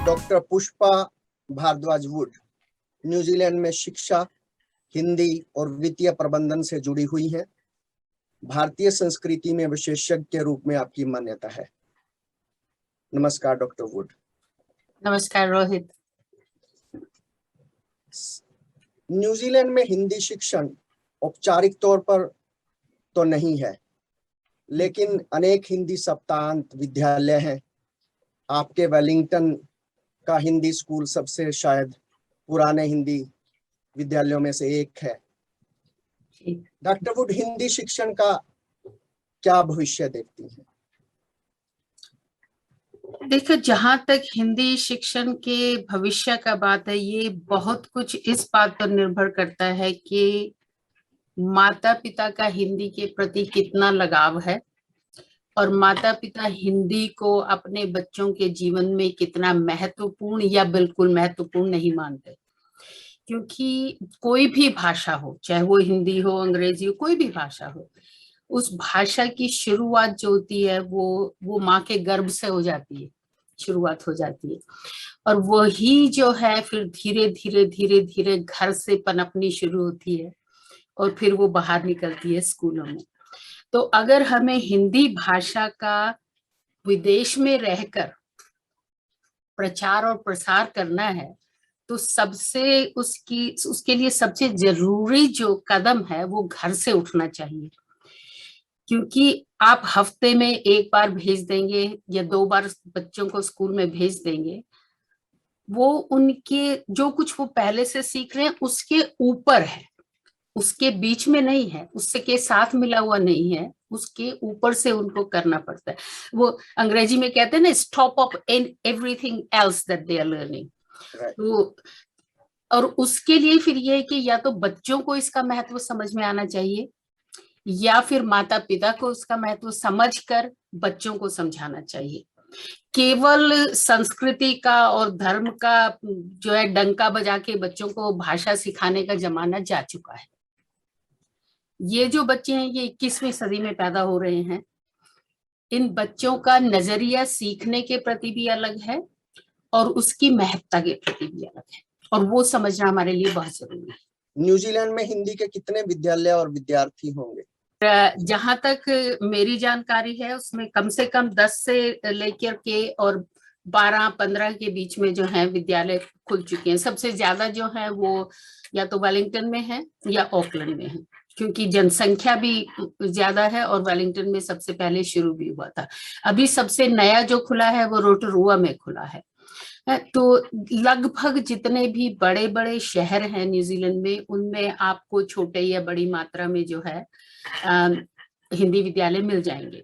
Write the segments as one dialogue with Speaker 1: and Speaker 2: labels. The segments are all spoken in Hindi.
Speaker 1: Doctor Pushpa Bhardwaj Wood New Zealand में शिक्षा, हिंदी और वित्तीय प्रबंधन से जुड़ी हुई हैं। भारतीय संस्कृति में विशेषज्ञ के रूप में आपकी मान्यता है। नमस्कार डॉक्टर वुड।
Speaker 2: नमस्कार रोहित।
Speaker 1: न्यूजीलैंड में हिंदी शिक्षण औपचारिक तौर पर तो नहीं है, लेकिन अनेक हिंदी सप्ताहांत विद्यालय हैं। आपके वेलिंगटन का हिंदी स्कूल सबसे शायद पुराने हिंदी विद्यालयों में से एक है। डॉक्टर वुड, हिंदी शिक्षण का क्या भविष्य देखती हैं?
Speaker 2: देखो, जहां तक हिंदी शिक्षण के भविष्य का बात है, ये बहुत कुछ इस बात पर निर्भर करता है कि माता पिता का हिंदी के प्रति कितना लगाव है और माता पिता हिंदी को अपने बच्चों के जीवन में कितना महत्वपूर्ण या बिल्कुल महत्वपूर्ण नहीं मानते। क्योंकि कोई भी भाषा हो, चाहे वो हिंदी हो, अंग्रेजी हो, कोई भी भाषा हो, उस भाषा की शुरुआत जो होती है वो माँ के गर्भ से हो जाती है, शुरुआत हो जाती है। और वही जो है फिर धीरे धीरे धीरे धीरे घर से पनपनी शुरू होती है और फिर वो बाहर निकलती है स्कूलों में। तो अगर हमें हिंदी भाषा का विदेश में रहकर प्रचार और प्रसार करना है, तो सबसे उसके लिए सबसे जरूरी जो कदम है वो घर से उठना चाहिए। क्योंकि आप हफ्ते में एक बार भेज देंगे या 2 बार बच्चों को स्कूल में भेज देंगे, वो उनके जो कुछ वो पहले से सीख रहे हैं उसके ऊपर है, उसके बीच में नहीं है, उससे के साथ मिला हुआ नहीं है, उसके ऊपर से उनको करना पड़ता है। वो अंग्रेजी में कहते हैं ना, stop of everything else that they are learning. तो और उसके लिए फिर ये है कि या तो बच्चों को इसका महत्व समझ में आना चाहिए या फिर माता पिता को उसका महत्व समझकर बच्चों को समझाना चाहिए। केवल संस्कृति का और धर्म का जो है डंका बजा के बच्चों को भाषा सिखाने का जमाना जा चुका है। ये जो बच्चे हैं ये 21वीं सदी में पैदा हो रहे हैं। इन बच्चों का नजरिया सीखने के प्रति भी अलग है और उसकी महत्ता के प्रति भी अलग है, और वो समझना हमारे लिए बहुत जरूरी है।
Speaker 1: न्यूजीलैंड में हिंदी के कितने विद्यालय और विद्यार्थी होंगे?
Speaker 2: जहां तक मेरी जानकारी है उसमें कम से कम 10 से लेकर के और 12-15 के बीच में जो है विद्यालय खुल चुके हैं। सबसे ज्यादा जो है वो या तो वेलिंगटन में है या ऑकलैंड में है, क्योंकि जनसंख्या भी ज्यादा है और वेलिंगटन में सबसे पहले शुरू भी हुआ था। अभी सबसे नया जो खुला है वो रोटोरुआ में खुला है। तो लगभग जितने भी बड़े बड़े शहर हैं न्यूजीलैंड में, उनमें आपको छोटे या बड़ी मात्रा में जो है हिंदी विद्यालय मिल जाएंगे।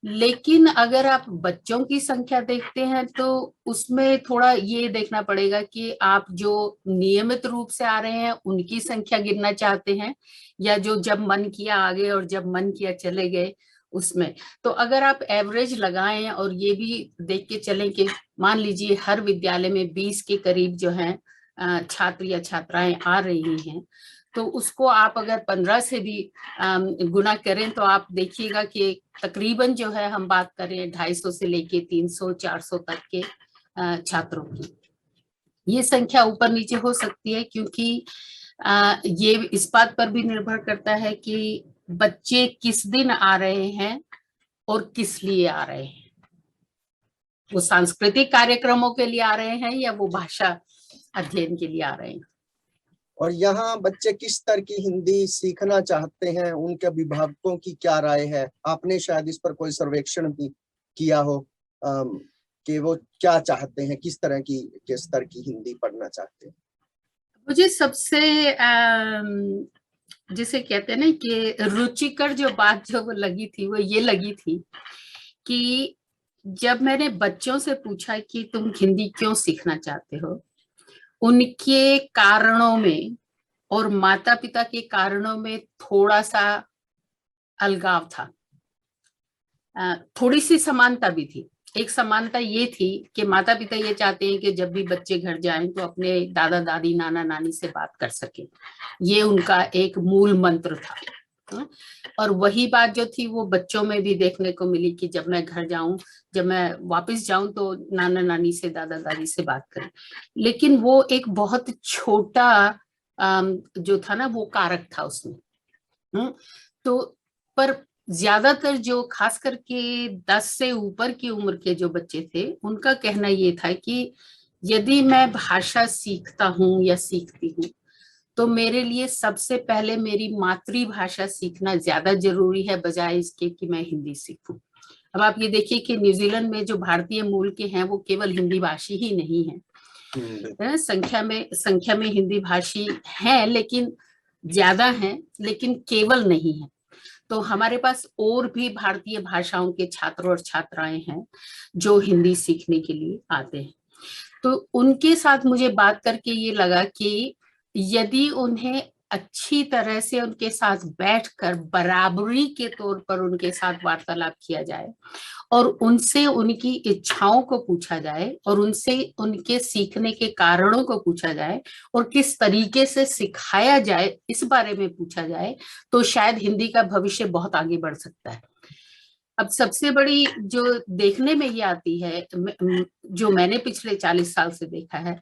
Speaker 2: लेकिन अगर आप बच्चों की संख्या देखते हैं तो उसमें थोड़ा ये देखना पड़ेगा कि आप जो नियमित रूप से आ रहे हैं उनकी संख्या गिनना चाहते हैं या जो जब मन किया आ गए और जब मन किया चले गए उसमें। तो अगर आप एवरेज लगाएं और ये भी देख के चलें कि मान लीजिए हर विद्यालय में 20 के करीब जो है छात्र या छात्राएं आ रही हैं, तो उसको आप अगर 15 से भी गुना करें तो आप देखिएगा कि तकरीबन जो है हम बात करें 250 से लेके 300-400 तक के छात्रों की। ये संख्या ऊपर नीचे हो सकती है, क्योंकि ये इस बात पर भी निर्भर करता है कि बच्चे किस दिन आ रहे हैं और किस लिए आ रहे हैं। वो सांस्कृतिक कार्यक्रमों के लिए आ रहे हैं या वो भाषा अध्ययन के लिए आ रहे हैं।
Speaker 1: और यहाँ बच्चे किस स्तर की हिंदी सीखना चाहते हैं, उनके अभिभावकों की क्या राय है? आपने शायद इस पर कोई सर्वेक्षण भी किया हो कि वो क्या चाहते हैं, किस तरह की के स्तर की हिंदी पढ़ना चाहते हैं?
Speaker 2: मुझे सबसे जिसे कहते हैं ना कि रुचिकर जो बात जो वो लगी थी वो ये लगी थी कि जब मैंने बच्चों से पूछा कि तुम हिंदी क्यों सीखना चाहते हो, उनके कारणों में और माता पिता के कारणों में थोड़ा सा अलगाव था, थोड़ी सी समानता भी थी। एक समानता ये थी कि माता पिता ये चाहते हैं कि जब भी बच्चे घर जाएं तो अपने दादा दादी नाना नानी से बात कर सकें। ये उनका एक मूल मंत्र था। और वही बात जो थी वो बच्चों में भी देखने को मिली कि जब मैं घर जाऊं, जब मैं वापस जाऊं तो नाना नानी से, दादा दादी से बात करें। लेकिन वो एक बहुत छोटा जो था ना वो कारक था उसमें। तो पर ज्यादातर जो खास करके 10 से ऊपर की उम्र के जो बच्चे थे उनका कहना ये था कि यदि मैं भाषा सीखता हूँ या सीखती हूँ तो मेरे लिए सबसे पहले मेरी मातृभाषा सीखना ज्यादा जरूरी है बजाय इसके कि मैं हिंदी सीखूं। अब आप ये देखिए कि न्यूजीलैंड में जो भारतीय मूल के हैं वो केवल हिंदी भाषी ही नहीं है, संख्या में हिंदी भाषी हैं लेकिन ज्यादा हैं, लेकिन केवल नहीं है। तो हमारे पास और भी भारतीय भाषाओं के छात्र और छात्राएं हैं जो हिंदी सीखने के लिए आते हैं। तो उनके साथ मुझे बात करके ये लगा कि यदि उन्हें अच्छी तरह से उनके साथ बैठकर बराबरी के तौर पर उनके साथ वार्तालाप किया जाए और उनसे उनकी इच्छाओं को पूछा जाए और उनसे उनके सीखने के कारणों को पूछा जाए और किस तरीके से सिखाया जाए इस बारे में पूछा जाए तो शायद हिंदी का भविष्य बहुत आगे बढ़ सकता है। अब सबसे बड़ी जो देखने में ये आती है, जो मैंने पिछले 40 साल से देखा है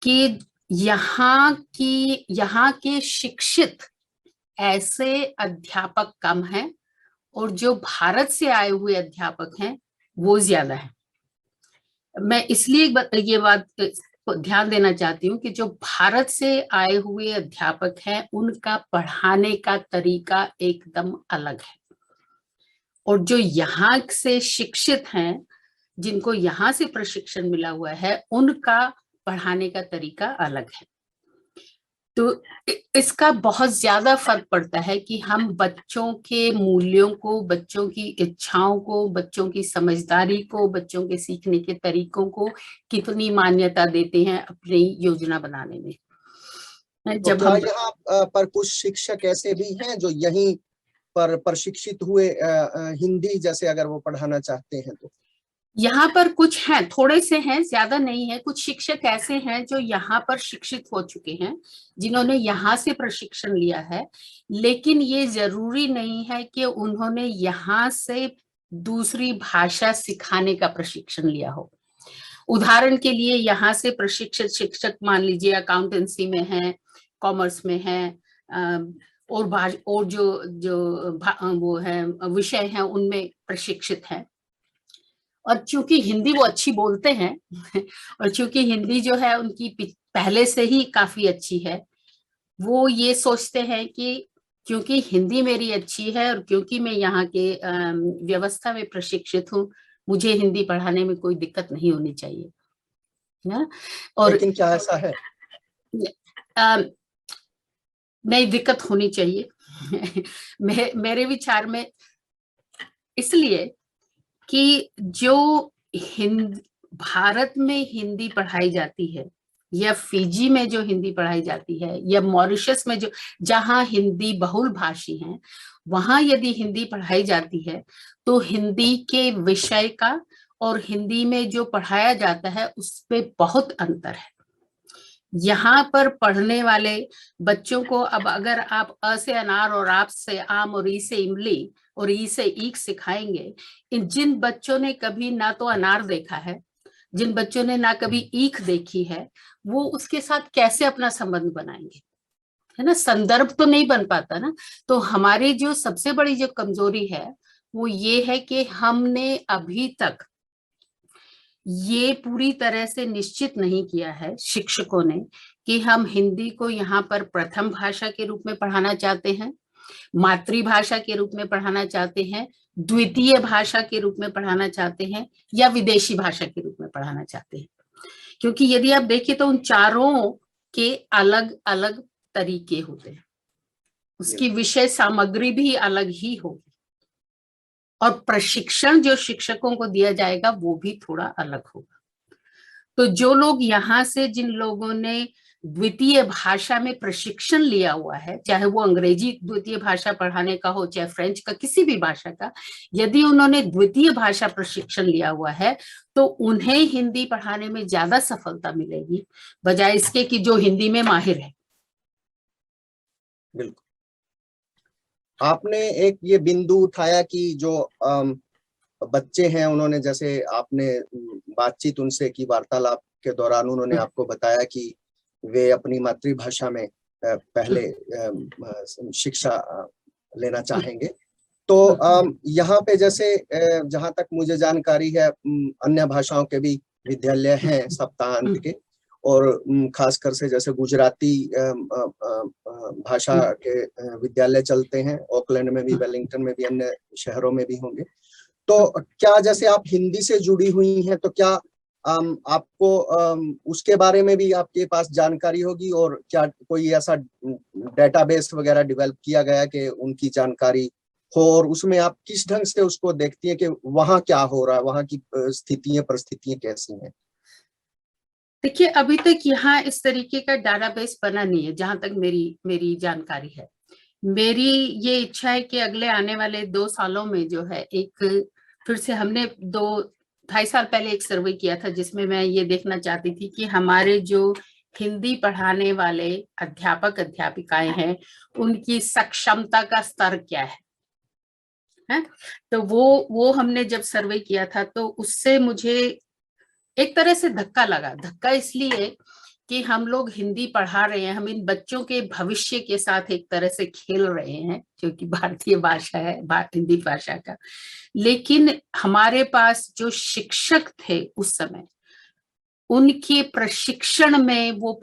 Speaker 2: कि यहाँ के शिक्षित ऐसे अध्यापक कम हैं और जो भारत से आए हुए अध्यापक हैं वो ज्यादा है। मैं इसलिए ये बात ध्यान देना चाहती हूँ कि जो भारत से आए हुए अध्यापक हैं उनका पढ़ाने का तरीका एकदम अलग है और जो यहाँ से शिक्षित हैं जिनको यहाँ से प्रशिक्षण मिला हुआ है उनका पढ़ाने का तरीका अलग है। तो इसका बहुत ज्यादा फर्क पड़ता है कि हम बच्चों के मूल्यों को, बच्चों की इच्छाओं को, बच्चों की समझदारी को, बच्चों के सीखने के तरीकों को कितनी मान्यता देते हैं अपनी योजना बनाने में।
Speaker 1: तो क्या यहाँ पर कुछ शिक्षक ऐसे भी हैं जो यहीं पर प्रशिक्षित हुए हिंदी जैसे अगर वो पढ़ाना चाहते हैं तो?
Speaker 2: यहाँ पर कुछ हैं, थोड़े से हैं, ज्यादा नहीं है। कुछ शिक्षक ऐसे हैं जो यहाँ पर शिक्षित हो चुके हैं, जिन्होंने यहाँ से प्रशिक्षण लिया है, लेकिन ये जरूरी नहीं है कि उन्होंने यहाँ से दूसरी भाषा सिखाने का प्रशिक्षण लिया हो। उदाहरण के लिए यहाँ से प्रशिक्षित शिक्षक मान लीजिए अकाउंटेंसी में है, कॉमर्स में है और जो वो है विषय हैं उनमें प्रशिक्षित हैं और चूंकि हिंदी वो अच्छी बोलते हैं और चूंकि हिंदी जो है उनकी पहले से ही काफी अच्छी है, वो ये सोचते हैं कि क्योंकि हिंदी मेरी अच्छी है और क्योंकि मैं यहाँ के व्यवस्था में प्रशिक्षित हूँ, मुझे हिंदी पढ़ाने में कोई दिक्कत नहीं होनी चाहिए ना। और
Speaker 1: लेकिन क्या ऐसा है?
Speaker 2: नहीं, दिक्कत होनी चाहिए मेरे विचार में, इसलिए कि जो भारत में हिंदी पढ़ाई जाती है या फिजी में जो हिंदी पढ़ाई जाती है या मॉरिशस में जो जहां हिंदी बहुल भाषी हैं वहां यदि हिंदी पढ़ाई जाती है तो हिंदी के विषय का और हिंदी में जो पढ़ाया जाता है उस पे बहुत अंतर है। यहाँ पर पढ़ने वाले बच्चों को अब अगर आप अ से अनार और आप से आम और ई से इमली और ई से ईख सिखाएंगे, जिन बच्चों ने कभी ना तो अनार देखा है, जिन बच्चों ने ना कभी ईख देखी है, वो उसके साथ कैसे अपना संबंध बनाएंगे, है ना। संदर्भ तो नहीं बन पाता ना। तो हमारी जो सबसे बड़ी जो कमजोरी है वो ये है कि हमने अभी तक ये पूरी तरह से निश्चित नहीं किया है शिक्षकों ने कि हम हिंदी को यहाँ पर प्रथम भाषा के रूप में पढ़ाना चाहते हैं, मातृभाषा के रूप में पढ़ाना चाहते हैं, द्वितीय भाषा के रूप में पढ़ाना चाहते हैं या विदेशी भाषा के रूप में पढ़ाना चाहते हैं। क्योंकि यदि आप देखिए तो उन चारों के अलग अलग तरीके होते हैं, उसकी विषय सामग्री भी अलग ही होगी और प्रशिक्षण जो शिक्षकों को दिया जाएगा वो भी थोड़ा अलग होगा। तो जो लोग यहाँ से, जिन लोगों ने द्वितीय भाषा में प्रशिक्षण लिया हुआ है, चाहे वो अंग्रेजी द्वितीय भाषा पढ़ाने का हो चाहे फ्रेंच का, किसी भी भाषा का, यदि उन्होंने द्वितीय भाषा प्रशिक्षण लिया हुआ है तो उन्हें हिंदी पढ़ाने में ज्यादा सफलता मिलेगी बजाय इसके कि जो हिंदी में माहिर है।
Speaker 1: बिल्कुल। आपने एक ये बिंदु उठाया कि जो बच्चे हैं, उन्होंने, जैसे आपने बातचीत उनसे की, वार्तालाप के दौरान उन्होंने आपको बताया कि वे अपनी मातृभाषा में पहले शिक्षा लेना चाहेंगे। तो यहाँ पे जैसे जहाँ तक मुझे जानकारी है, अन्य भाषाओं के भी विद्यालय हैं सप्ताहांत के, और खासकर से जैसे गुजराती भाषा के विद्यालय चलते हैं, ऑकलैंड में भी, वेलिंगटन में भी, अन्य शहरों में भी होंगे। तो क्या, जैसे आप हिंदी से जुड़ी हुई हैं, तो क्या आपको उसके बारे में भी आपके पास जानकारी होगी, और क्या कोई ऐसा डेटाबेस वगैरह डेवलप किया गया कि उनकी जानकारी हो, और उसमें आप किस ढंग से उसको देखती हैं कि वहाँ क्या हो रहा है, वहाँ की स्थितियां, परिस्थितियां कैसी हैं?
Speaker 2: देखिए, अभी तक यहाँ इस तरीके का डाटाबेस बना नहीं है, जहां तक मेरी जानकारी है। मेरी ये इच्छा है कि अगले आने वाले 2 सालों में जो है, एक फिर से हमने 2-2.5 साल पहले एक सर्वे किया था, जिसमें मैं ये देखना चाहती थी कि हमारे जो हिंदी पढ़ाने वाले अध्यापक अध्यापिकाएं हैं, उनकी सक्षमता का स्तर क्या है। तो वो हमने जब सर्वे किया था, तो उससे मुझे एक तरह से धक्का लगा। धक्का इसलिए कि हम लोग हिंदी पढ़ा रहे हैं, हम इन बच्चों के भविष्य के साथ एक तरह से खेल रहे हैं, जो कि भारतीय भाषा है, हिंदी भाषा का। लेकिन हमारे पास जो शिक्षक थे उस समय, उनके प्रशिक्षण में वो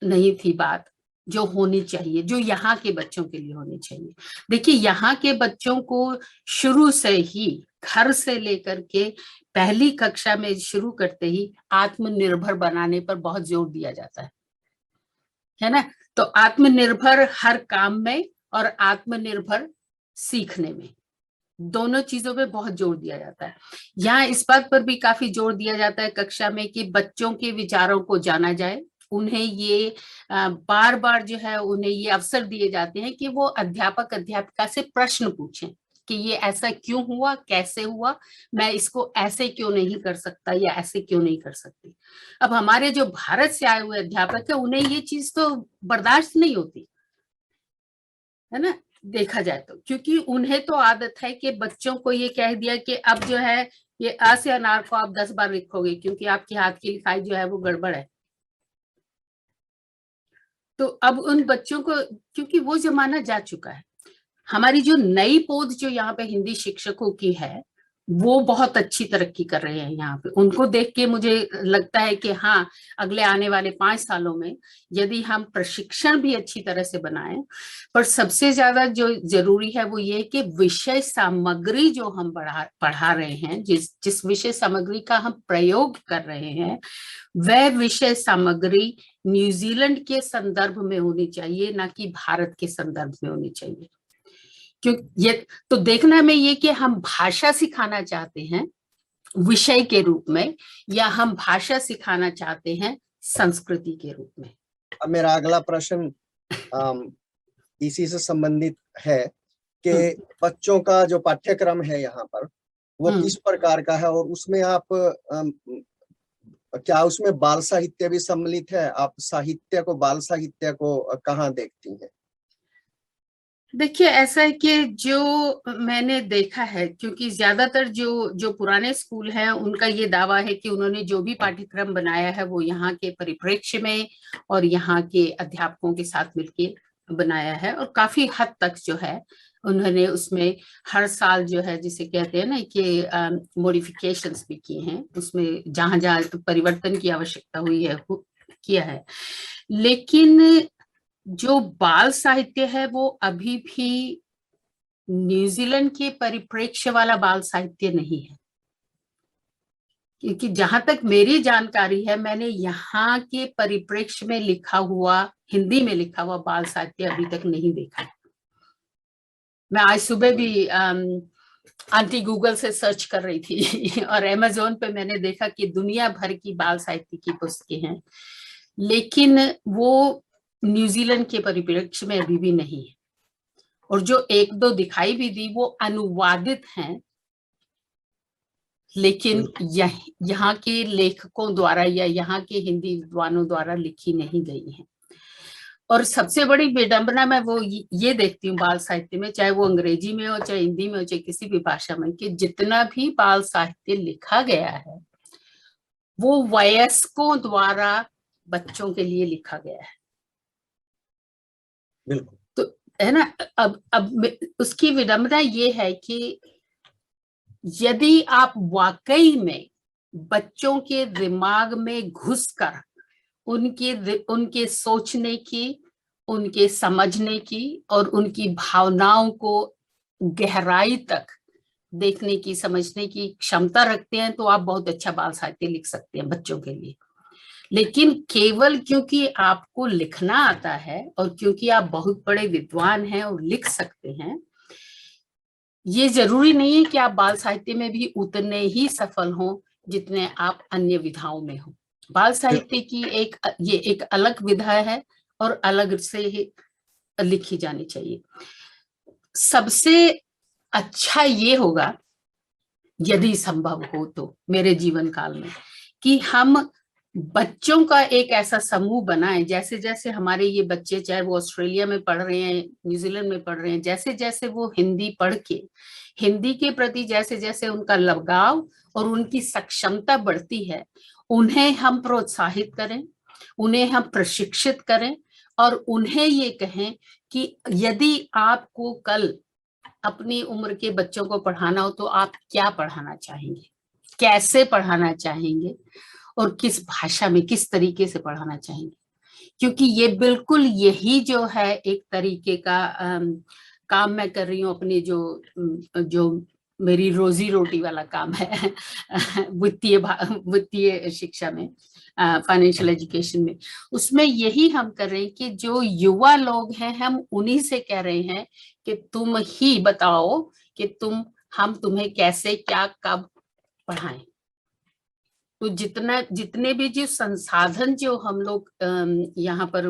Speaker 2: नहीं थी बात जो होनी चाहिए, जो यहाँ के बच्चों के लिए होनी चाहिए। देखिए, यहाँ के बच्चों को शुरू से ही, घर से लेकर के पहली कक्षा में शुरू करते ही आत्मनिर्भर बनाने पर बहुत जोर दिया जाता है ना। तो आत्मनिर्भर हर काम में और आत्मनिर्भर सीखने में, दोनों चीजों पे बहुत जोर दिया जाता है। यहाँ इस बात पर भी काफी जोर दिया जाता है कक्षा में कि बच्चों के विचारों को जाना जाए। उन्हें ये बार बार जो है, उन्हें ये अवसर दिए जाते हैं कि वो अध्यापक अध्यापिका से प्रश्न पूछें कि ये ऐसा क्यों हुआ, कैसे हुआ, मैं इसको ऐसे क्यों नहीं कर सकता या ऐसे क्यों नहीं कर सकती। अब हमारे जो भारत से आए हुए अध्यापक है, उन्हें ये चीज तो बर्दाश्त नहीं होती है ना, देखा जाए तो। क्योंकि उन्हें तो आदत है कि बच्चों को ये कह दिया कि अब जो है, ये अ से अनार को आप 10 बार लिखोगे, क्योंकि आपके हाथ की लिखाई जो है वो गड़बड़ है। तो अब उन बच्चों को, क्योंकि वो जमाना जा चुका है। हमारी जो नई पौध जो यहाँ पे हिंदी शिक्षकों की है, वो बहुत अच्छी तरक्की कर रहे हैं यहाँ पे। उनको देख के मुझे लगता है कि हाँ, अगले आने वाले 5 सालों में यदि हम प्रशिक्षण भी अच्छी तरह से बनाएं, पर सबसे ज्यादा जो जरूरी है वो ये कि विषय सामग्री जो हम पढ़ा रहे हैं, जिस विषय सामग्री का हम प्रयोग कर रहे हैं, वह विषय सामग्री न्यूजीलैंड के संदर्भ में होनी चाहिए, ना कि भारत के संदर्भ में होनी चाहिए। क्यों ये तो देखना में ये कि हम भाषा सिखाना चाहते हैं विषय के रूप में, या हम भाषा सिखाना चाहते हैं संस्कृति के रूप में।
Speaker 1: अब मेरा अगला प्रश्न इसी से संबंधित है कि बच्चों का जो पाठ्यक्रम है यहाँ पर, वो किस प्रकार का है, और उसमें आप क्या उसमें बाल साहित्य भी सम्मिलित है? आप साहित्य को, बाल साहित्य को कहाँ देखती हैं?
Speaker 2: देखिए, ऐसा है कि जो मैंने देखा है, क्योंकि ज्यादातर जो पुराने स्कूल हैं, उनका ये दावा है कि उन्होंने जो भी पाठ्यक्रम बनाया है वो यहाँ के परिप्रेक्ष्य में और यहाँ के अध्यापकों के साथ मिलके बनाया है, और काफी हद तक जो है उन्होंने उसमें हर साल जो है, जिसे कहते हैं ना कि मॉडिफिकेशंस भी किए हैं, उसमें जहां जहां परिवर्तन की आवश्यकता हुई है किया है। लेकिन जो बाल साहित्य है वो अभी भी न्यूजीलैंड के परिप्रेक्ष्य वाला बाल साहित्य नहीं है, क्योंकि जहां तक मेरी जानकारी है, मैंने यहाँ के परिप्रेक्ष्य में लिखा हुआ, हिंदी में लिखा हुआ बाल साहित्य अभी तक नहीं देखा है। मैं आज सुबह भी आंटी गूगल से सर्च कर रही थी और अमेज़न पे मैंने देखा कि दुनिया भर की बाल साहित्य की पुस्तकें हैं, लेकिन वो न्यूजीलैंड के परिप्रेक्ष्य में अभी भी नहीं है। और जो 1-2 दिखाई भी दी वो अनुवादित हैं, लेकिन यहाँ के लेखकों द्वारा या यहाँ के हिंदी विद्वानों द्वारा लिखी नहीं गई है। और सबसे बड़ी विडंबना मैं वो ये देखती हूँ बाल साहित्य में, चाहे वो अंग्रेजी में हो, चाहे हिंदी में हो, चाहे किसी भी भाषा में, कि जितना भी बाल साहित्य लिखा गया है वो वयस्कों द्वारा बच्चों के लिए लिखा गया है।
Speaker 1: बिल्कुल।
Speaker 2: तो है ना, अब उसकी विडंबना ये है कि यदि आप वाकई में बच्चों के दिमाग में घुसकर उनके सोचने की, उनके समझने की और उनकी भावनाओं को गहराई तक देखने की, समझने की क्षमता रखते हैं, तो आप बहुत अच्छा बाल साहित्य लिख सकते हैं बच्चों के लिए। लेकिन केवल क्योंकि आपको लिखना आता है और क्योंकि आप बहुत बड़े विद्वान हैं और लिख सकते हैं, ये जरूरी नहीं है कि आप बाल साहित्य में भी उतने ही सफल हों जितने आप अन्य विधाओं में हो। बाल साहित्य की ये एक अलग विधा है और अलग से ही लिखी जानी चाहिए। सबसे अच्छा ये होगा, यदि संभव हो तो मेरे जीवन काल में, कि हम बच्चों का एक ऐसा समूह बनाएं, जैसे जैसे हमारे ये बच्चे, चाहे वो ऑस्ट्रेलिया में पढ़ रहे हैं, न्यूजीलैंड में पढ़ रहे हैं, जैसे जैसे वो हिंदी पढ़ के हिंदी के प्रति जैसे जैसे उनका लगाव और उनकी सक्षमता बढ़ती है, उन्हें हम प्रोत्साहित करें, उन्हें हम प्रशिक्षित करें और उन्हें ये कहें कि यदि आपको कल अपनी उम्र के बच्चों को पढ़ाना हो तो आप क्या पढ़ाना चाहेंगे, कैसे पढ़ाना चाहेंगे और किस भाषा में, किस तरीके से पढ़ाना चाहेंगे। क्योंकि ये बिल्कुल यही जो है एक तरीके का काम मैं कर रही हूँ अपनी जो मेरी रोजी रोटी वाला काम है वित्तीय शिक्षा में, फाइनेंशियल एजुकेशन में, उसमें यही हम कर रहे हैं कि जो युवा लोग हैं हम उन्हीं से कह रहे हैं कि तुम ही बताओ कि हम तुम्हें कैसे, क्या, कब पढ़ाएं। तो जितने भी जो संसाधन जो हम लोग यहाँ पर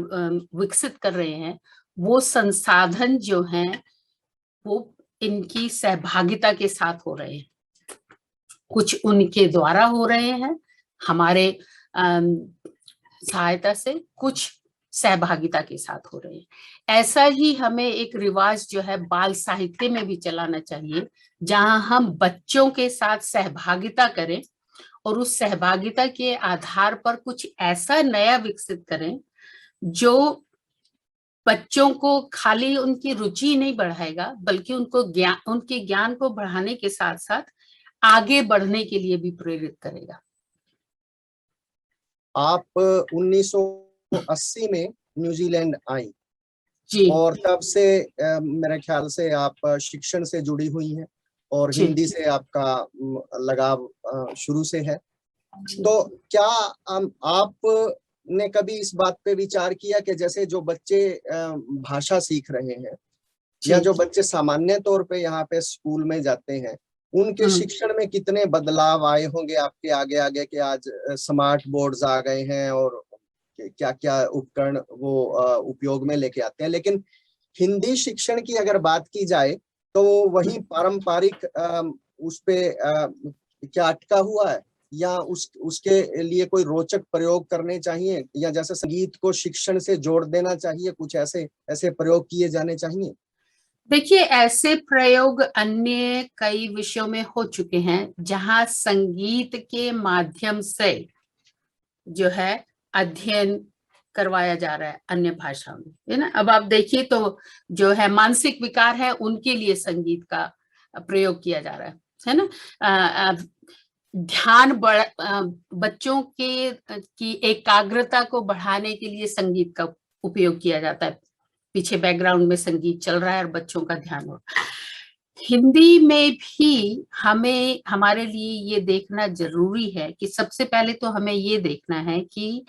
Speaker 2: विकसित कर रहे हैं, वो संसाधन जो हैं वो इनकी सहभागिता के साथ हो रहे हैं। कुछ उनके द्वारा हो रहे हैं हमारे सहायता से, कुछ सहभागिता के साथ हो रहे हैं। ऐसा ही हमें एक रिवाज जो है बाल साहित्य में भी चलाना चाहिए, जहां हम बच्चों के साथ सहभागिता करें और उस सहभागिता के आधार पर कुछ ऐसा नया विकसित करें जो बच्चों को खाली उनकी रुचि नहीं बढ़ाएगा, बल्कि उनके ज्ञान को बढ़ाने के साथ साथ आगे बढ़ने के लिए भी प्रेरित करेगा।
Speaker 1: आप 1980 में न्यूजीलैंड आई
Speaker 2: जी
Speaker 1: और तब से मेरे ख्याल से आप शिक्षण से जुड़ी हुई हैं और
Speaker 2: जी
Speaker 1: हिंदी से आपका लगाव शुरू से है। तो क्या आपने कभी इस बात पे विचार किया कि जैसे जो बच्चे भाषा सीख रहे हैं या जो बच्चे सामान्य तौर पे यहाँ पे स्कूल में जाते हैं, उनके शिक्षण में कितने बदलाव आए होंगे आपके आगे आगे कि आज स्मार्ट बोर्ड्स आ गए हैं और क्या क्या उपकरण वो उपयोग में लेके आते हैं, लेकिन हिंदी शिक्षण की अगर बात की जाए तो वही पारंपरिक उस पे क्या अटका हुआ है या उसके लिए कोई रोचक प्रयोग करने चाहिए, या जैसे संगीत को शिक्षण से जोड़ देना चाहिए, कुछ ऐसे प्रयोग किए जाने चाहिए?
Speaker 2: देखिए, ऐसे प्रयोग अन्य कई विषयों में हो चुके हैं जहां संगीत के माध्यम से जो है अध्ययन करवाया जा रहा है अन्य भाषाओं में, है ना। अब आप देखिए तो जो है मानसिक विकार है उनके लिए संगीत का प्रयोग किया जा रहा है ना। ध्यान बच्चों की एकाग्रता को बढ़ाने के लिए संगीत का उपयोग किया जाता है, पीछे बैकग्राउंड में संगीत चल रहा है और बच्चों का ध्यान हो रहा है। हिंदी में भी हमें हमारे लिए ये देखना जरूरी है कि सबसे पहले तो हमें ये देखना है कि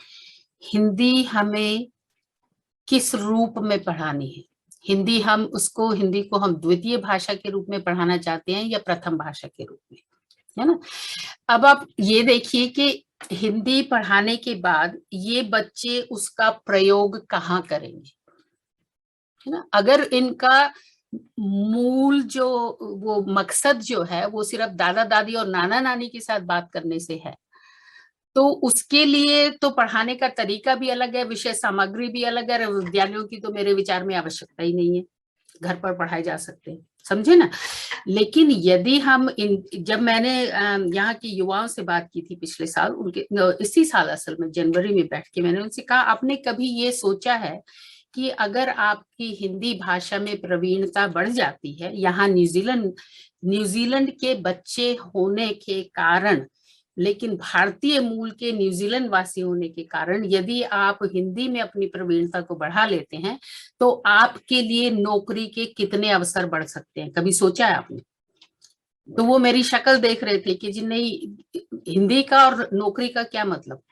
Speaker 2: हिंदी हमें किस रूप में पढ़ानी है। हिंदी को हम द्वितीय भाषा के रूप में पढ़ाना चाहते हैं या प्रथम भाषा के रूप में, है ना। अब आप ये देखिए कि हिंदी पढ़ाने के बाद ये बच्चे उसका प्रयोग कहाँ करेंगे, है ना। अगर इनका मूल जो वो मकसद जो है वो सिर्फ दादा दादी और नाना नानी के साथ बात करने से है, तो उसके लिए तो पढ़ाने का तरीका भी अलग है, विषय सामग्री भी अलग है। विद्यालयों की तो मेरे विचार में आवश्यकता ही नहीं है, घर पर पढ़ाए जा सकते हैं, समझे ना। लेकिन यदि हम जब मैंने यहाँ के युवाओं से बात की थी पिछले साल, उनके इसी साल असल में जनवरी में बैठ के मैंने उनसे कहा, आपने कभी ये सोचा है कि अगर आपकी हिंदी भाषा में प्रवीणता बढ़ जाती है, यहाँ न्यूजीलैंड के बच्चे होने के कारण, लेकिन भारतीय मूल के न्यूजीलैंड वासी होने के कारण, यदि आप हिंदी में अपनी प्रवीणता को बढ़ा लेते हैं तो आपके लिए नौकरी के कितने अवसर बढ़ सकते हैं, कभी सोचा है आपने? तो वो मेरी शक्ल देख रहे थे कि जी नहीं, हिंदी का और नौकरी का क्या मतलब।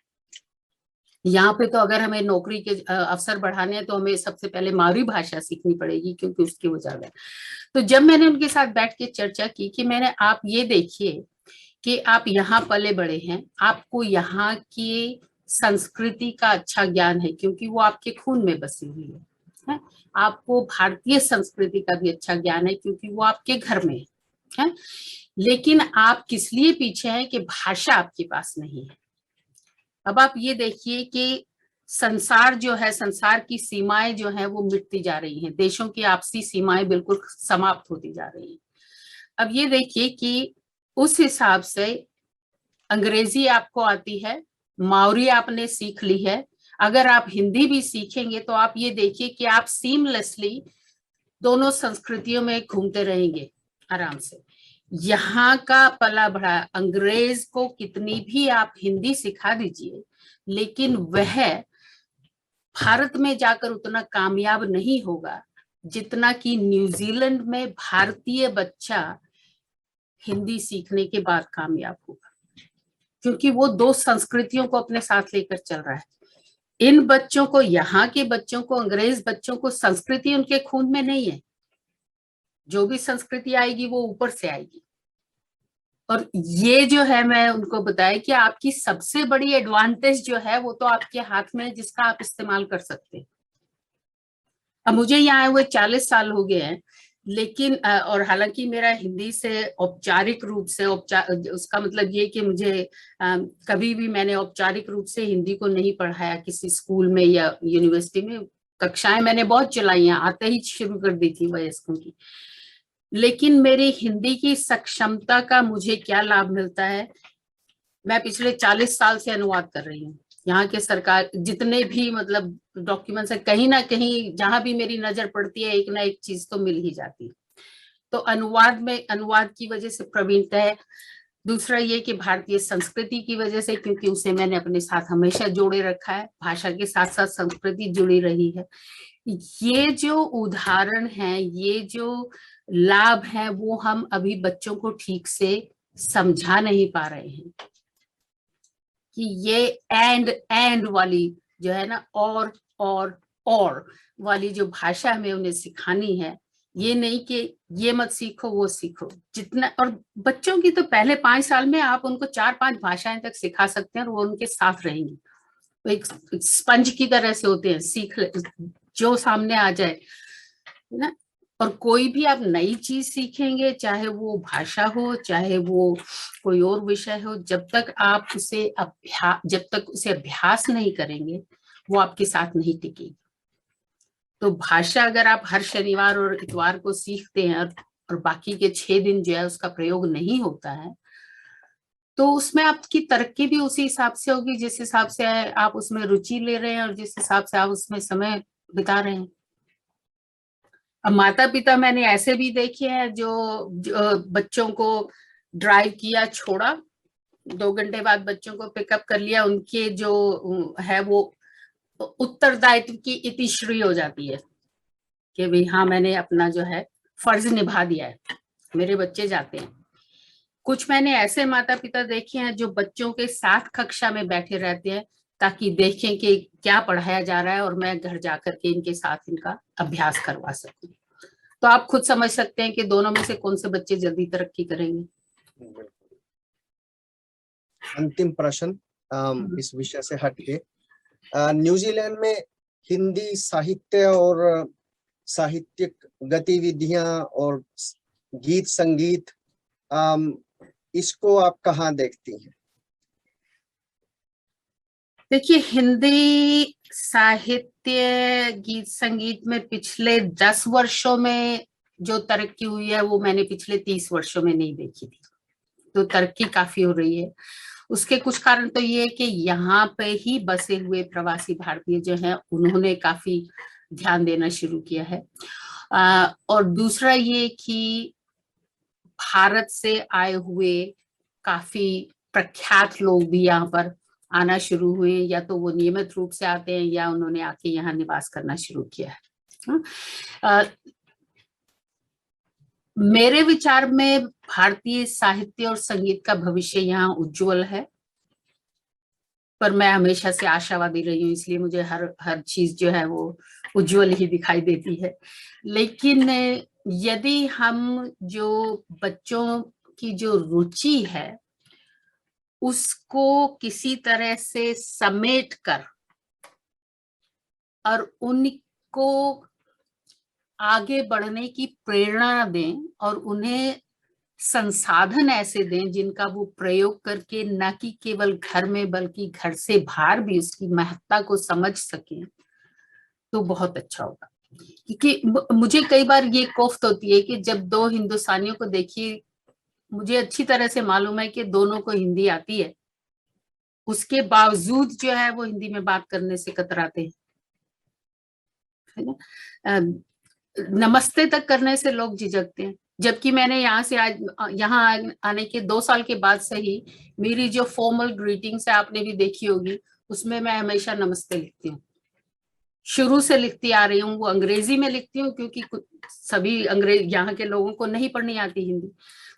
Speaker 2: यहाँ पे तो अगर हमें नौकरी के अवसर बढ़ाने हैं तो हमें सबसे पहले मावरी भाषा सीखनी पड़ेगी, क्योंकि उसकी वो ज्यादा है। तो जब मैंने उनके साथ बैठ के चर्चा की कि आप ये देखिए कि आप यहाँ पले बड़े हैं, आपको यहाँ की संस्कृति का अच्छा ज्ञान है क्योंकि वो आपके खून में बसी हुई है? आपको भारतीय संस्कृति का भी अच्छा ज्ञान है क्योंकि वो आपके घर में है। लेकिन आप किस लिए पीछे हैं कि भाषा आपके पास नहीं है। अब आप ये देखिए कि संसार जो है, संसार की सीमाएं जो है वो मिटती जा रही हैं, देशों की आपसी सीमाएं बिल्कुल समाप्त होती जा रही हैं। अब ये देखिए कि उस हिसाब से अंग्रेजी आपको आती है, मावरी आपने सीख ली है, अगर आप हिंदी भी सीखेंगे तो आप ये देखिए कि आप सीमलेसली दोनों संस्कृतियों में घूमते रहेंगे आराम से। यहाँ का पला बढ़ा अंग्रेज को कितनी भी आप हिंदी सिखा दीजिए, लेकिन वह भारत में जाकर उतना कामयाब नहीं होगा जितना कि न्यूजीलैंड में भारतीय बच्चा हिंदी सीखने के बाद कामयाब होगा, क्योंकि वो दो संस्कृतियों को अपने साथ लेकर चल रहा है। इन बच्चों को, यहाँ के बच्चों को, अंग्रेज बच्चों को संस्कृति उनके खून में नहीं है। जो भी संस्कृति आएगी वो ऊपर से आएगी। और ये जो है, मैं उनको बताया कि आपकी सबसे बड़ी एडवांटेज जो है वो तो आपके हाथ में है, जिसका आप इस्तेमाल कर सकते हैं। अब मुझे यहाँ आए हुए 40 साल हो गए हैं, लेकिन और हालांकि मेरा हिंदी से औपचारिक रूप से उसका मतलब ये कि मुझे कभी भी मैंने औपचारिक रूप से हिंदी को नहीं पढ़ाया किसी स्कूल में या यूनिवर्सिटी में। कक्षाएं मैंने बहुत चलाई हैं, आते ही शुरू कर दी थी वयस्कों की। लेकिन मेरी हिंदी की सक्षमता का मुझे क्या लाभ मिलता है, मैं पिछले 40 साल से अनुवाद कर रही हूँ। यहाँ के सरकार जितने भी मतलब डॉक्यूमेंट्स है, कहीं ना कहीं जहां भी मेरी नजर पड़ती है एक ना एक चीज तो मिल ही जाती है। तो अनुवाद की वजह से प्रवीणता है। दूसरा ये कि भारतीय संस्कृति की वजह से, क्योंकि उसे मैंने अपने साथ हमेशा जोड़े रखा है, भाषा के साथ साथ संस्कृति जुड़ी रही है। ये जो उदाहरण है, ये जो लाभ है, वो हम अभी बच्चों को ठीक से समझा नहीं पा रहे हैं कि ये एंड वाली जो है ना, और वाली जो भाषा हमें उन्हें सिखानी है, ये नहीं कि ये मत सीखो वो सीखो। जितना, और बच्चों की तो पहले 5 साल में आप उनको 4-5 भाषाएं तक सिखा सकते हैं और वो उनके साथ रहेंगी। तो एक स्पंज की तरह से होते हैं, सीख जो सामने आ जाए ना। और कोई भी आप नई चीज सीखेंगे, चाहे वो भाषा हो चाहे वो कोई और विषय हो, जब तक उसे अभ्यास नहीं करेंगे वो आपके साथ नहीं टिकेगी। तो भाषा अगर आप हर शनिवार और इतवार को सीखते हैं और बाकी के 6 दिन जो है उसका प्रयोग नहीं होता है, तो उसमें आपकी तरक्की भी उसी हिसाब से होगी जिस हिसाब से आप उसमें रुचि ले रहे हैं और जिस हिसाब से आप उसमें समय बिता रहे हैं। अब माता पिता मैंने ऐसे भी देखे हैं जो बच्चों को ड्राइव किया, छोड़ा, 2 घंटे बाद बच्चों को पिकअप कर लिया, उनके जो है वो उत्तरदायित्व की इतिश्री हो जाती है कि भाई हाँ, मैंने अपना जो है फर्ज निभा दिया है, मेरे बच्चे जाते हैं। कुछ मैंने ऐसे माता पिता देखे हैं जो बच्चों के साथ कक्षा में बैठे रहते हैं ताकि देखें कि क्या पढ़ाया जा रहा है और मैं घर जाकर के इनके साथ इनका अभ्यास करवा सकूं। तो आप खुद समझ सकते हैं कि दोनों में से कौन से बच्चे जल्दी तरक्की करेंगे।
Speaker 1: अंतिम प्रश्न इस विषय से हटके, न्यूजीलैंड में हिंदी साहित्य और साहित्यिक गतिविधियां और गीत संगीत, इसको आप कहाँ देखती हैं?
Speaker 2: देखिए, हिंदी साहित्य गीत संगीत में पिछले 10 वर्षों में जो तरक्की हुई है वो मैंने पिछले 30 वर्षों में नहीं देखी थी। तो तरक्की काफी हो रही है। उसके कुछ कारण तो ये है कि यहाँ पे ही बसे हुए प्रवासी भारतीय जो हैं उन्होंने काफी ध्यान देना शुरू किया है। और दूसरा ये कि भारत से आए हुए काफी प्रख्यात लोग भी यहाँ पर आना शुरू हुए, या तो वो नियमित रूप से आते हैं या उन्होंने आके यहाँ निवास करना शुरू किया है। मेरे विचार में भारतीय साहित्य और संगीत का भविष्य यहाँ उज्जवल है, पर मैं हमेशा से आशावादी रही हूँ, इसलिए मुझे हर चीज जो है वो उज्जवल ही दिखाई देती है। लेकिन यदि हम जो बच्चों की जो रुचि है उसको किसी तरह से समेट कर और उनको आगे बढ़ने की प्रेरणा दें और उन्हें संसाधन ऐसे दें जिनका वो प्रयोग करके न कि केवल घर में बल्कि घर से बाहर भी उसकी महत्ता को समझ सकें, तो बहुत अच्छा होगा। क्योंकि मुझे कई बार ये कोफ्त होती है कि जब दो हिंदुस्तानियों को देखिए, मुझे अच्छी तरह से मालूम है कि दोनों को हिंदी आती है, उसके बावजूद जो है वो हिंदी में बात करने से कतराते हैं, है ना। नमस्ते तक करने से लोग झिझकते हैं, जबकि मैंने यहाँ से आज यहाँ आने के 2 साल के बाद से ही मेरी जो फॉर्मल ग्रीटिंग्स है आपने भी देखी होगी, उसमें मैं हमेशा नमस्ते लिखती हूँ। शुरू से लिखती आ रही हूँ। वो अंग्रेजी में लिखती हूँ क्योंकि सभी अंग्रेज यहाँ के लोगों को नहीं पढ़नी आती हिंदी,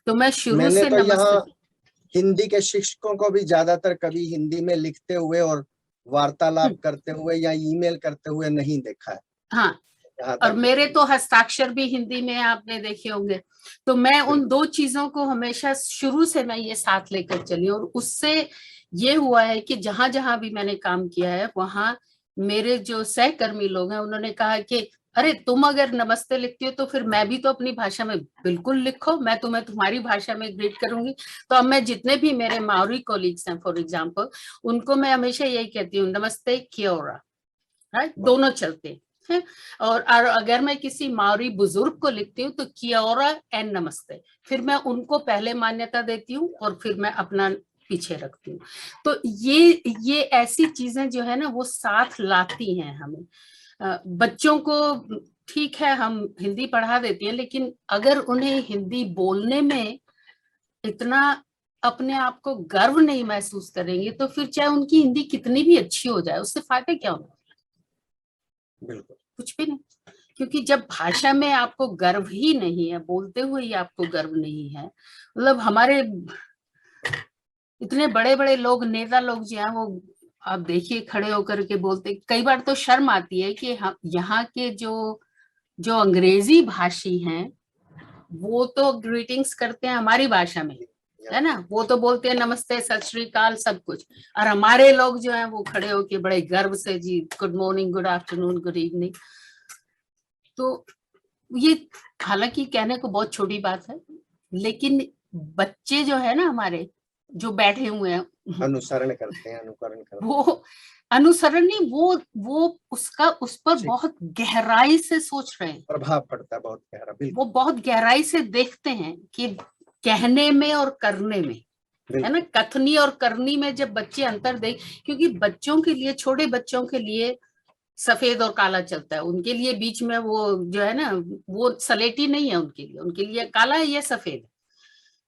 Speaker 2: तो मैं शुरू से
Speaker 1: तो यहाँ
Speaker 2: नमस्ते।
Speaker 1: हिंदी के शिक्षकों को भी ज्यादातर कभी हिंदी में लिखते हुए और वार्तालाप करते हुए या ईमेल करते हुए नहीं देखा है।
Speaker 2: हाँ, और मेरे तो हस्ताक्षर भी हिंदी में आपने देखे होंगे। तो मैं उन 2 चीजों को हमेशा शुरू से मैं ये साथ लेकर चली, और उससे ये हुआ है कि जहां जहां भी मैंने काम किया है वहां मेरे जो सहकर्मी लोग हैं उन्होंने कहा कि अरे तुम अगर नमस्ते लिखती हो तो फिर मैं भी तो अपनी भाषा में बिल्कुल लिखो, मैं तुम्हें तुम्हारी भाषा में ग्रीट करूंगी। तो अब मैं जितने भी मेरे माओरी कोलीग्स हैं फॉर एग्जाम्पल, उनको मैं हमेशा यही कहती हूँ, नमस्ते कियोरा, राइट, दोनों चलते हैं। और अगर मैं किसी माओरी बुजुर्ग को लिखती हूँ तो कियोरा एंड नमस्ते, फिर मैं उनको पहले मान्यता देती हूँ और फिर मैं अपना पीछे रखती हूँ। तो ये ऐसी चीजें जो है ना वो साथ लाती हैं हमें। बच्चों को ठीक है हम हिंदी पढ़ा देती हैं, लेकिन अगर उन्हें हिंदी बोलने में इतना अपने आप को गर्व नहीं महसूस करेंगे तो फिर चाहे उनकी हिंदी कितनी भी अच्छी हो जाए उससे फायदा क्या होगा?
Speaker 1: बिल्कुल
Speaker 2: कुछ भी नहीं। क्योंकि जब भाषा में आपको गर्व ही नहीं है, बोलते हुए ही आपको गर्व नहीं है, मतलब हमारे इतने बड़े बड़े लोग, नेता लोग जो हैं वो आप देखिए खड़े होकर के बोलते, कई बार तो शर्म आती है कि हम यहाँ के जो जो अंग्रेजी भाषी हैं वो तो ग्रीटिंग्स करते हैं हमारी भाषा में, है ना, वो तो बोलते हैं नमस्ते सत श्री अकाल सब कुछ, और हमारे लोग जो हैं वो खड़े होके बड़े गर्व से जी good morning, good afternoon, good evening. तो ये हालांकि कहने को बहुत छोटी बात है, लेकिन बच्चे जो है ना हमारे जो बैठे हुए हैं
Speaker 1: अनुसरण करते हैं, अनुकरण करते हैं।
Speaker 2: वो अनुसरण नहीं, वो उसका उस पर बहुत गहराई से सोच रहे हैं,
Speaker 1: प्रभाव पड़ता है बहुत गहरा।
Speaker 2: वो बहुत गहराई से देखते हैं कि कहने में और करने में, है ना, कथनी और करनी में जब बच्चे अंतर देख, क्योंकि बच्चों के लिए, छोटे बच्चों के लिए सफेद और काला चलता है, उनके लिए बीच में वो जो है ना वो सलेटी नहीं है, उनके लिए काला है, ये सफेद है।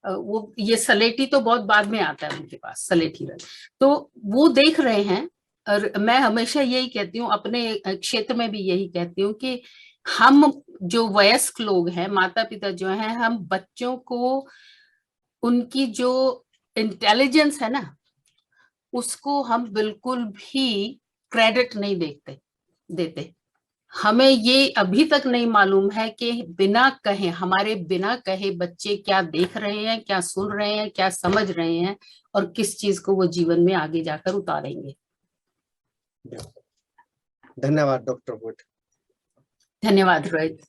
Speaker 2: वो ये सलेटी तो बहुत बाद में आता है उनके पास, सलेटी रंग। तो वो देख रहे हैं, और मैं हमेशा यही कहती हूँ, अपने क्षेत्र में भी यही कहती हूँ कि हम जो वयस्क लोग हैं, माता पिता जो हैं, हम बच्चों को उनकी जो इंटेलिजेंस है ना उसको हम बिल्कुल भी क्रेडिट नहीं देते। हमें ये अभी तक नहीं मालूम है कि बिना कहे, हमारे बिना कहे बच्चे क्या देख रहे हैं, क्या सुन रहे हैं, क्या समझ रहे हैं, और किस चीज को वो जीवन में आगे जाकर उतारेंगे।
Speaker 1: धन्यवाद डॉक्टर भट्ट।
Speaker 2: धन्यवाद रोहित।